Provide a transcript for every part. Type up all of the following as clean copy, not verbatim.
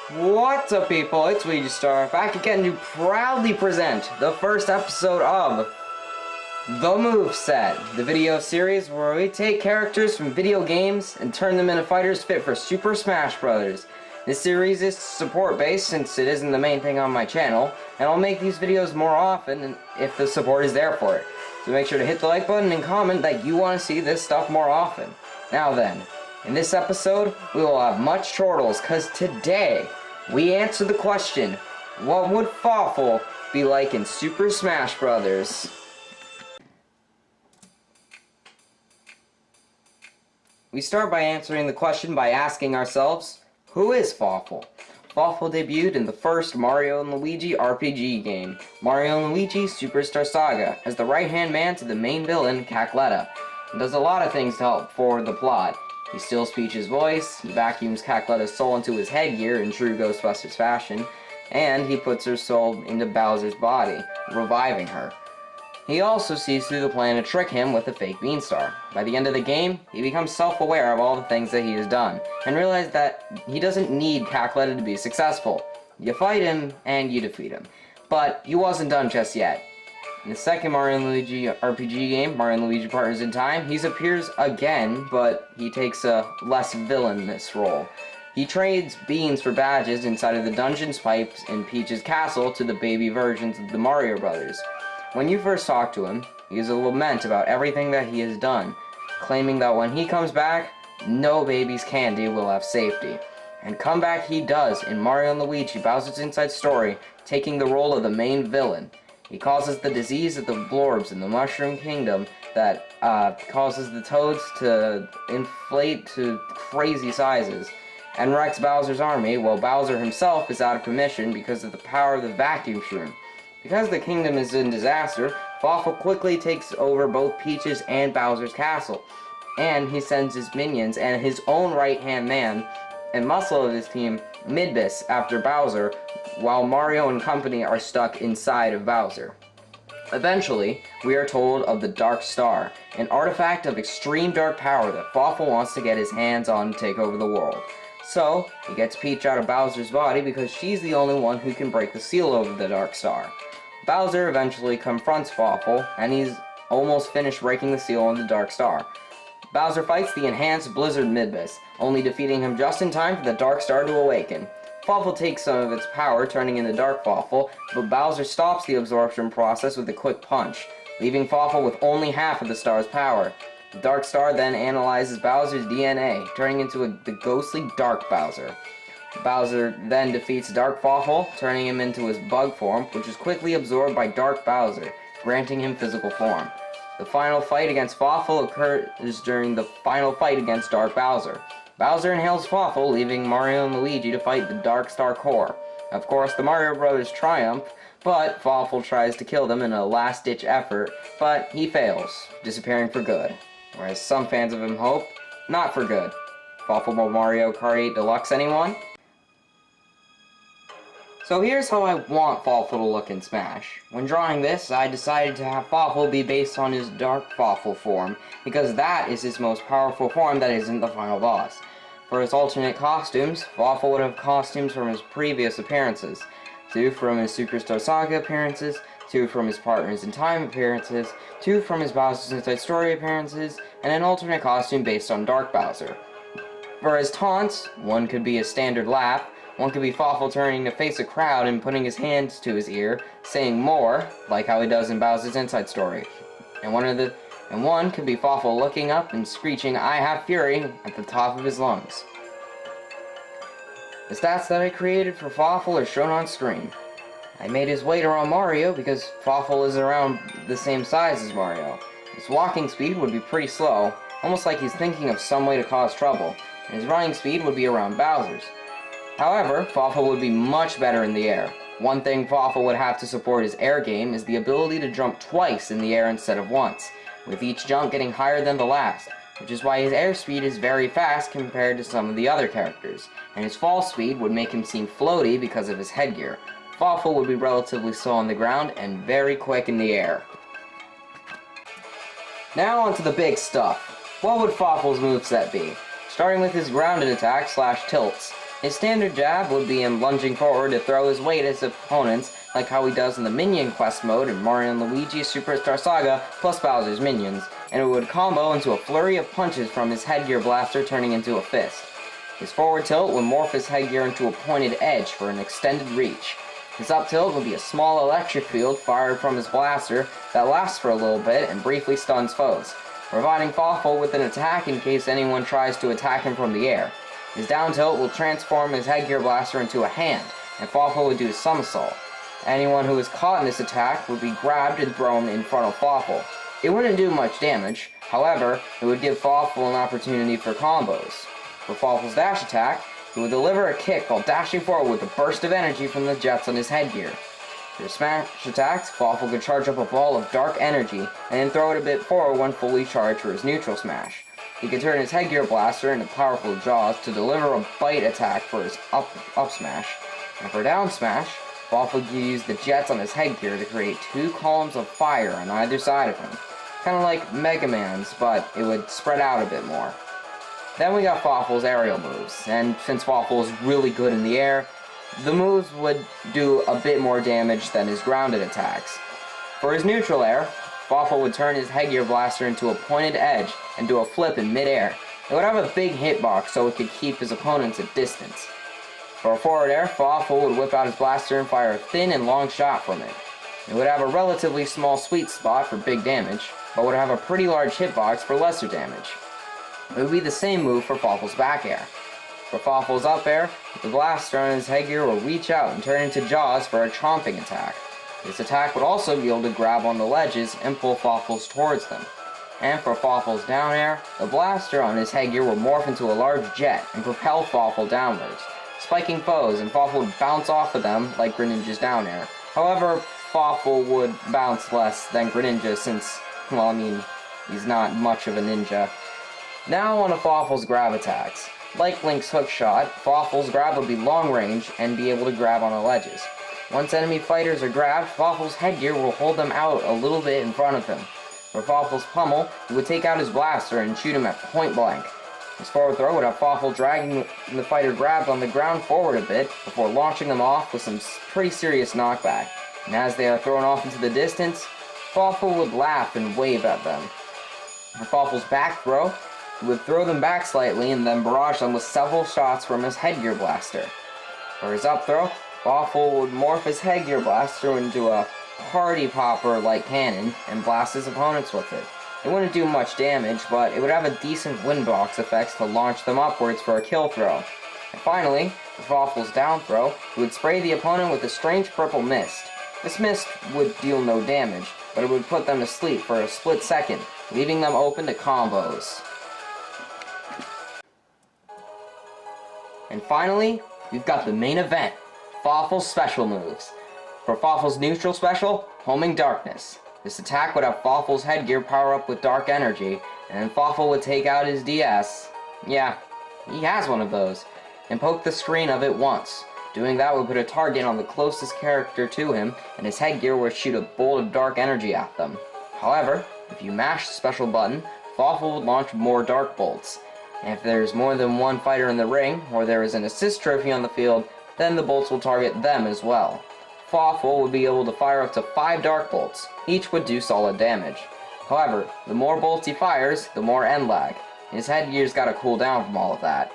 What's up, people? It's Ouija Star, back again to proudly present the first episode of The Moveset, the video series where we take characters from video games and turn them into fighters fit for Super Smash Bros. This series is support-based since it isn't the main thing on my channel, and I'll make these videos more often if the support is there for it. So make sure to hit the like button and comment that you want to see this stuff more often. Now then, in this episode, we will have much chortles, cause today, we answer the question, what would Fawful be like in Super Smash Bros? We start by answering the question by asking ourselves, who is Fawful? Fawful debuted in the first Mario & Luigi RPG game, Mario & Luigi Superstar Saga, as the right-hand man to the main villain, Cackletta, and does a lot of things to help forward the plot. He steals Peach's voice, he vacuums Cackletta's soul into his headgear in true Ghostbusters fashion, and he puts her soul into Bowser's body, reviving her. He also sees through the plan to trick him with a fake Beanstar. By the end of the game, he becomes self-aware of all the things that he has done, and realizes that he doesn't need Cackletta to be successful. You fight him, and you defeat him. But he wasn't done just yet. In the second Mario & Luigi RPG game, Mario & Luigi Partners in Time, he appears again, but he takes a less villainous role. He trades beans for badges inside of the dungeon's pipes in Peach's castle to the baby versions of the Mario Brothers. When you first talk to him, he gives a lament about everything that he has done, claiming that when he comes back, no baby's candy will have safety. And come back he does in Mario & Luigi Bowser's Inside Story, taking the role of the main villain. He causes the disease of the blorbs in the Mushroom Kingdom that causes the toads to inflate to crazy sizes, and wrecks Bowser's army while Bowser himself is out of commission because of the power of the vacuum shroom. Because the kingdom is in disaster, Fawful quickly takes over both Peach's and Bowser's castle, and he sends his minions and his own right-hand man and muscle of his team, Midbus, after Bowser, while Mario and company are stuck inside of Bowser. Eventually, we are told of the Dark Star, an artifact of extreme dark power that Fawful wants to get his hands on to take over the world. So, he gets Peach out of Bowser's body because she's the only one who can break the seal over the Dark Star. Bowser eventually confronts Fawful, and he's almost finished breaking the seal on the Dark Star. Bowser fights the enhanced Blizzard Midbus, only defeating him just in time for the Dark Star to awaken. Fawful takes some of its power, turning into Dark Fawful, but Bowser stops the absorption process with a quick punch, leaving Fawful with only half of the star's power. The Dark Star then analyzes Bowser's DNA, turning into the ghostly Dark Bowser. Bowser then defeats Dark Fawful, turning him into his bug form, which is quickly absorbed by Dark Bowser, granting him physical form. The final fight against Fawful occurs during the final fight against Dark Bowser. Bowser inhales Fawful, leaving Mario and Luigi to fight the Dark Star Core. Of course, the Mario Brothers triumph, but Fawful tries to kill them in a last-ditch effort, but he fails, disappearing for good. Whereas some fans of him hope, not for good. Fawful Mario Kart 8 Deluxe, anyone? So here's how I want Fawful to look in Smash. When drawing this, I decided to have Fawful be based on his Dark Fawful form, because that is his most powerful form that isn't the final boss. For his alternate costumes, Fawful would have costumes from his previous appearances, 2 from his Superstar Saga appearances, 2 from his Partners in Time appearances, 2 from his Bowser's Inside Story appearances, and an alternate costume based on Dark Bowser. For his taunts, one could be a standard laugh, one could be Fawful turning to face a crowd and putting his hands to his ear, saying more, like how he does in Bowser's Inside Story. And one could be Fawful looking up and screeching, "I have fury," at the top of his lungs. The stats that I created for Fawful are shown on screen. I made his weight around Mario because Fawful is around the same size as Mario. His walking speed would be pretty slow, almost like he's thinking of some way to cause trouble, and his running speed would be around Bowser's. However, Fawful would be much better in the air. One thing Fawful would have to support his air game is the ability to jump twice in the air instead of once, with each jump getting higher than the last, which is why his airspeed is very fast compared to some of the other characters, and his fall speed would make him seem floaty because of his headgear. Fawful would be relatively slow on the ground and very quick in the air. Now onto the big stuff. What would Fawful's moveset be? Starting with his grounded attack / tilts. His standard jab would be him lunging forward to throw his weight at his opponents, like how he does in the Minion Quest mode in Mario & Luigi Superstar Saga plus Bowser's Minions, and it would combo into a flurry of punches from his headgear blaster turning into a fist. His forward tilt would morph his headgear into a pointed edge for an extended reach. His up tilt would be a small electric field fired from his blaster that lasts for a little bit and briefly stuns foes, providing Fawful with an attack in case anyone tries to attack him from the air. His down tilt will transform his headgear blaster into a hand, and Fawful would do a somersault. Anyone who was caught in this attack would be grabbed and thrown in front of Fawful. It wouldn't do much damage, however, it would give Fawful an opportunity for combos. For Fawful's dash attack, he would deliver a kick while dashing forward with a burst of energy from the jets on his headgear. For his smash attacks, Fawful could charge up a ball of dark energy and then throw it a bit forward when fully charged for his neutral smash. He could turn his headgear blaster into powerful jaws to deliver a bite attack for his up smash. And for down smash, Fawful could use the jets on his headgear to create two columns of fire on either side of him. Kind of like Mega Man's, but it would spread out a bit more. Then we got Fawful's aerial moves, and since Fawful is really good in the air, the moves would do a bit more damage than his grounded attacks. For his neutral air, Fawful would turn his headgear blaster into a pointed edge and do a flip in midair. It would have a big hitbox so it could keep his opponents at distance. For a forward air, Fawful would whip out his blaster and fire a thin and long shot from it. It would have a relatively small sweet spot for big damage, but would have a pretty large hitbox for lesser damage. It would be the same move for Fawful's back air. For Fawful's up air, the blaster on his headgear will reach out and turn into jaws for a chomping attack. This attack would also be able to grab on the ledges and pull Fawful's towards them. And for Fawful's down air, the blaster on his headgear will morph into a large jet and propel Fawful downwards, spiking foes, and Fawful would bounce off of them like Greninja's down air. However, Fawful would bounce less than Greninja since, well, I mean, he's not much of a ninja. Now on to Fawful's grab attacks. Like Link's hook shot, Fawful's grab would be long range and be able to grab on the ledges. Once enemy fighters are grabbed, Fawful's headgear will hold them out a little bit in front of him. For Fawful's pummel, he would take out his blaster and shoot him at point blank. His forward throw would have Fawful dragging the fighter grabbed on the ground forward a bit before launching them off with some pretty serious knockback. And as they are thrown off into the distance, Fawful would laugh and wave at them. For Fawful's back throw, he would throw them back slightly and then barrage them with several shots from his headgear blaster. For his up throw, Fawful would morph his headgear blaster into a party popper like cannon and blast his opponents with it. It wouldn't do much damage, but it would have a decent windbox effect to launch them upwards for a kill throw. And finally, for Fawful's down throw, he would spray the opponent with a strange purple mist. This mist would deal no damage, but it would put them to sleep for a split second, leaving them open to combos. And finally, we've got the main event, Fawful's special moves. For Fawful's neutral special, Homing Darkness. This attack would have Fawful's headgear power up with dark energy, and then Fawful would take out his DS, yeah, he has one of those, and poke the screen of it once. Doing that would put a target on the closest character to him, and his headgear would shoot a bolt of dark energy at them. However, if you mash the special button, Fawful would launch more dark bolts. And if there's more than one fighter in the ring, or there is an assist trophy on the field, then the bolts will target them as well. Fawful would be able to fire up to 5 dark bolts. Each would do solid damage. However, the more bolts he fires, the more end lag. His headgear's gotta cool down from all of that.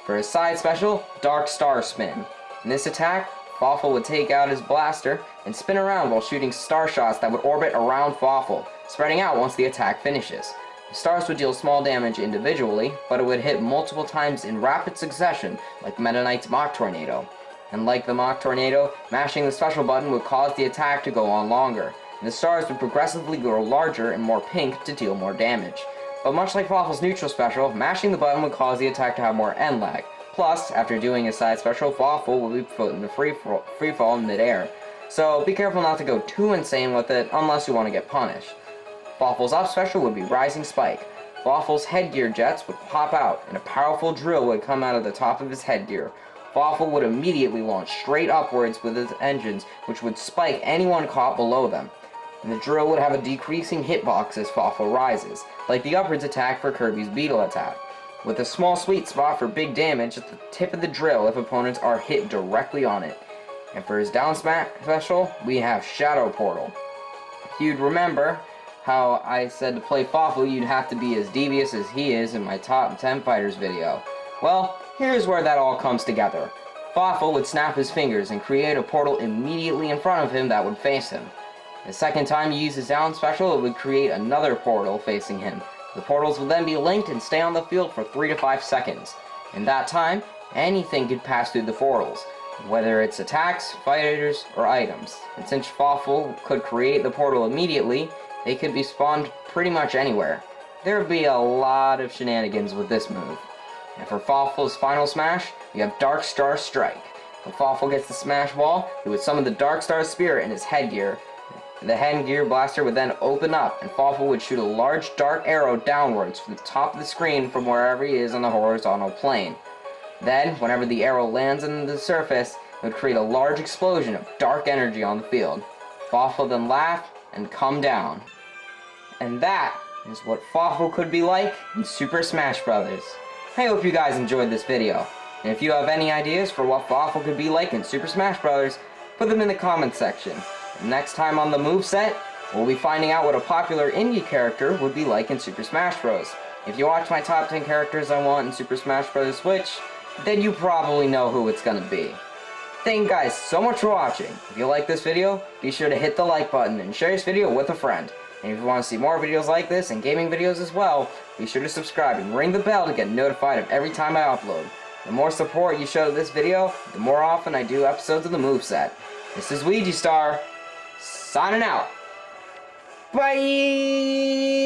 For his side special, Dark Star Spin. In this attack, Fawful would take out his blaster and spin around while shooting star shots that would orbit around Fawful, spreading out once the attack finishes. The stars would deal small damage individually, but it would hit multiple times in rapid succession like Meta Knight's Mach Tornado. And like the Mach Tornado, mashing the special button would cause the attack to go on longer, and the stars would progressively grow larger and more pink to deal more damage. But much like Fawful's neutral special, mashing the button would cause the attack to have more end lag. Plus, after doing his side special, Fawful would be put in a free fall in midair. So be careful not to go too insane with it unless you want to get punished. Fawful's up special would be Rising Spike. Fawful's headgear jets would pop out, and a powerful drill would come out of the top of his headgear. Fawful would immediately launch straight upwards with his engines, which would spike anyone caught below them. And the drill would have a decreasing hitbox as Fawful rises, like the upwards attack for Kirby's Beetle attack. with a small sweet spot for big damage at the tip of the drill if opponents are hit directly on it. And for his down smash special, we have Shadow Portal. If you'd remember how I said to play Fawful, you'd have to be as devious as he is in my top 10 fighters video. Well, here's where that all comes together. Fawful would snap his fingers and create a portal immediately in front of him that would face him. The second time you use his down special, it would create another portal facing him. The portals will then be linked and stay on the field for 3 to 5 seconds. In that time, anything could pass through the portals, whether it's attacks, fighters, or items. And since Fawful could create the portal immediately, they could be spawned pretty much anywhere. There would be a lot of shenanigans with this move. And for Fawful's final smash, you have Dark Star Strike. When Fawful gets the smash ball, he would summon the Dark Star Spirit in his headgear. The headgear blaster would then open up, and Fawful would shoot a large dark arrow downwards from the top of the screen from wherever he is on the horizontal plane. Then, whenever the arrow lands on the surface, it would create a large explosion of dark energy on the field. Fawful then laugh and come down. And that is what Fawful could be like in Super Smash Bros. I hope you guys enjoyed this video, and if you have any ideas for what Fawful could be like in Super Smash Bros., put them in the comments section. And next time on the moveset, we'll be finding out what a popular indie character would be like in Super Smash Bros. If you watch my top 10 characters I want in Super Smash Bros. Switch, then you probably know who it's gonna be. Thank you guys so much for watching. If you like this video, be sure to hit the like button and share this video with a friend. And if you want to see more videos like this and gaming videos as well, be sure to subscribe and ring the bell to get notified of every time I upload. The more support you show to this video, the more often I do episodes of the moveset. This is Ouija Star, signing out. Bye!